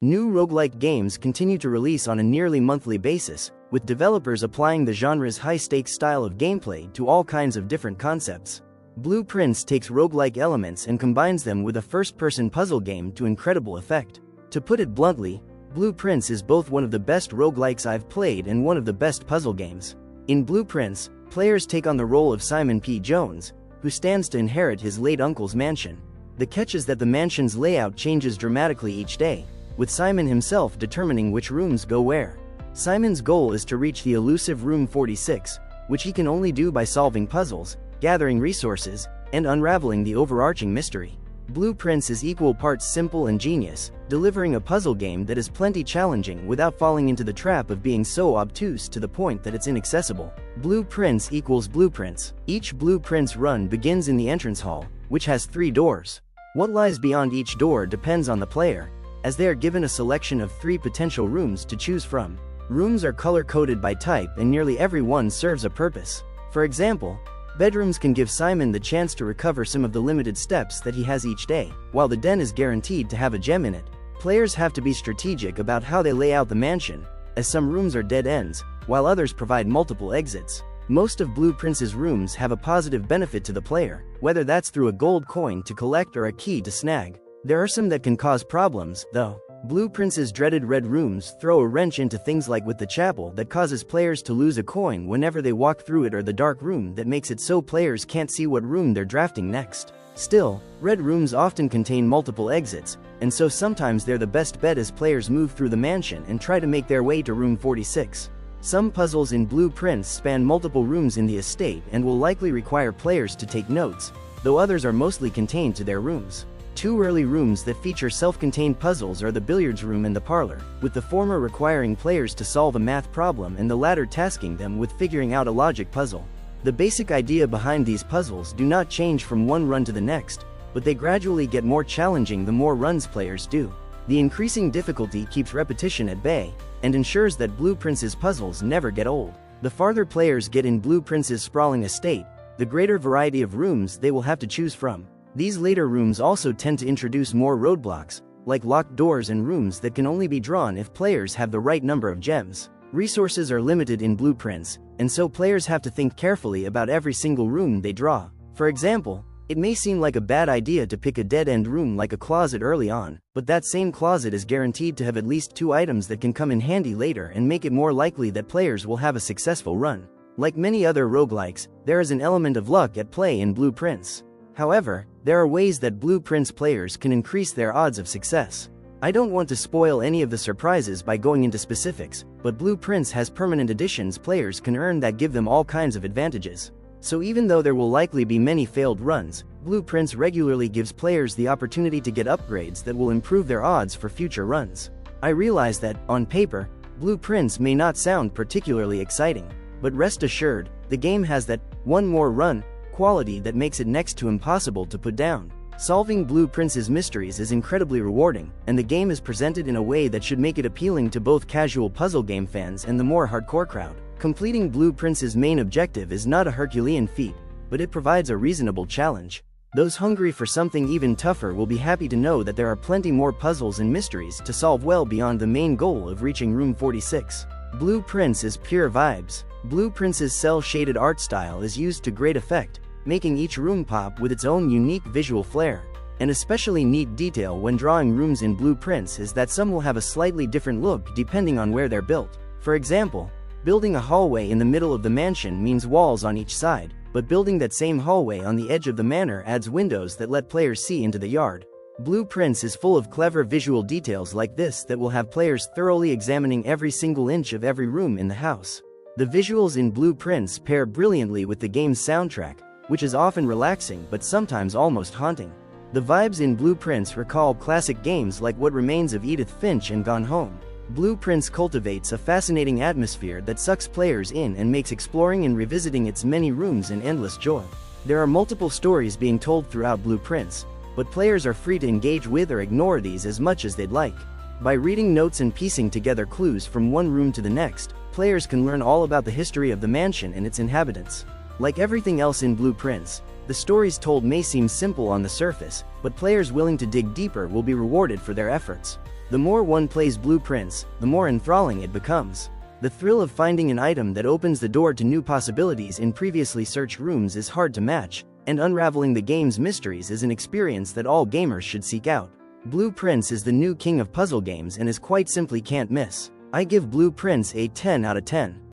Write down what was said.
New roguelike games continue to release on a nearly monthly basis, with developers applying the genre's high-stakes style of gameplay to all kinds of different concepts. Blue Prince takes roguelike elements and combines them with a first-person puzzle game to incredible effect. To put it bluntly, Blue Prince is both one of the best roguelikes I've played and one of the best puzzle games. In Blue Prince, players take on the role of Simon P. Jones, who stands to inherit his late uncle's mansion. The catch is that the mansion's layout changes dramatically each day, with Simon himself determining which rooms go where. Simon's goal is to reach the elusive Room 46, which he can only do by solving puzzles, gathering resources, and unraveling the overarching mystery. Blue Prince is equal parts simple and genius, delivering a puzzle game that is plenty challenging without falling into the trap of being so obtuse to the point that it's inaccessible. Blue Prince equals blueprints. Each Blue Prince run begins in the entrance hall, which has 3 doors. What lies beyond each door depends on the player, as they are given a selection of 3 potential rooms to choose from. Rooms are color-coded by type and nearly every one serves a purpose. For example, bedrooms can give Simon the chance to recover some of the limited steps that he has each day, while the den is guaranteed to have a gem in it. Players have to be strategic about how they lay out the mansion, as some rooms are dead ends, while others provide multiple exits. Most of Blue Prince's rooms have a positive benefit to the player, whether that's through a gold coin to collect or a key to snag. There are some that can cause problems, though. Blue Prince's dreaded red rooms throw a wrench into things like with the chapel that causes players to lose a coin whenever they walk through it, or the dark room that makes it so players can't see what room they're drafting next. Still, red rooms often contain multiple exits, and so sometimes they're the best bet as players move through the mansion and try to make their way to Room 46. Some puzzles in Blue Prince span multiple rooms in the estate and will likely require players to take notes, though others are mostly contained to their rooms. 2 early rooms that feature self-contained puzzles are the billiards room and the parlor, with the former requiring players to solve a math problem and the latter tasking them with figuring out a logic puzzle. The basic idea behind these puzzles do not change from one run to the next, but they gradually get more challenging the more runs players do. The increasing difficulty keeps repetition at bay, and ensures that Blue Prince's puzzles never get old. The farther players get in Blue Prince's sprawling estate, the greater variety of rooms they will have to choose from. These later rooms also tend to introduce more roadblocks, like locked doors and rooms that can only be drawn if players have the right number of gems. Resources are limited in Blue Prince, and so players have to think carefully about every single room they draw. For example, it may seem like a bad idea to pick a dead-end room like a closet early on, but that same closet is guaranteed to have at least 2 items that can come in handy later and make it more likely that players will have a successful run. Like many other roguelikes, there is an element of luck at play in Blue Prince. However, there are ways that Blue Prince players can increase their odds of success. I don't want to spoil any of the surprises by going into specifics, but Blue Prince has permanent additions players can earn that give them all kinds of advantages. So even though there will likely be many failed runs, Blue Prince regularly gives players the opportunity to get upgrades that will improve their odds for future runs. I realize that, on paper, Blue Prince may not sound particularly exciting, but rest assured, the game has that one more run quality that makes it next to impossible to put down. Solving Blue Prince's mysteries is incredibly rewarding, and the game is presented in a way that should make it appealing to both casual puzzle game fans and the more hardcore crowd. Completing Blue Prince's main objective is not a Herculean feat, but it provides a reasonable challenge. Those hungry for something even tougher will be happy to know that there are plenty more puzzles and mysteries to solve well beyond the main goal of reaching Room 46. Blue Prince is pure vibes. Blue Prince's cel-shaded art style is used to great effect, making each room pop with its own unique visual flair. An especially neat detail when drawing rooms in Blue Prince is that some will have a slightly different look depending on where they're built. For example, building a hallway in the middle of the mansion means walls on each side, but building that same hallway on the edge of the manor adds windows that let players see into the yard. Blue Prince is full of clever visual details like this that will have players thoroughly examining every single inch of every room in the house. The visuals in Blue Prince pair brilliantly with the game's soundtrack, which is often relaxing but sometimes almost haunting. The vibes in Blue Prince recall classic games like What Remains of Edith Finch and Gone Home. Blue Prince cultivates a fascinating atmosphere that sucks players in and makes exploring and revisiting its many rooms an endless joy. There are multiple stories being told throughout Blue Prince, but players are free to engage with or ignore these as much as they'd like. By reading notes and piecing together clues from one room to the next, players can learn all about the history of the mansion and its inhabitants. Like everything else in Blue Prince, the stories told may seem simple on the surface, but players willing to dig deeper will be rewarded for their efforts. The more one plays Blue Prince, the more enthralling it becomes. The thrill of finding an item that opens the door to new possibilities in previously searched rooms is hard to match, and unraveling the game's mysteries is an experience that all gamers should seek out. Blue Prince is the new king of puzzle games and is quite simply can't miss. I give Blue Prince a 10 out of 10.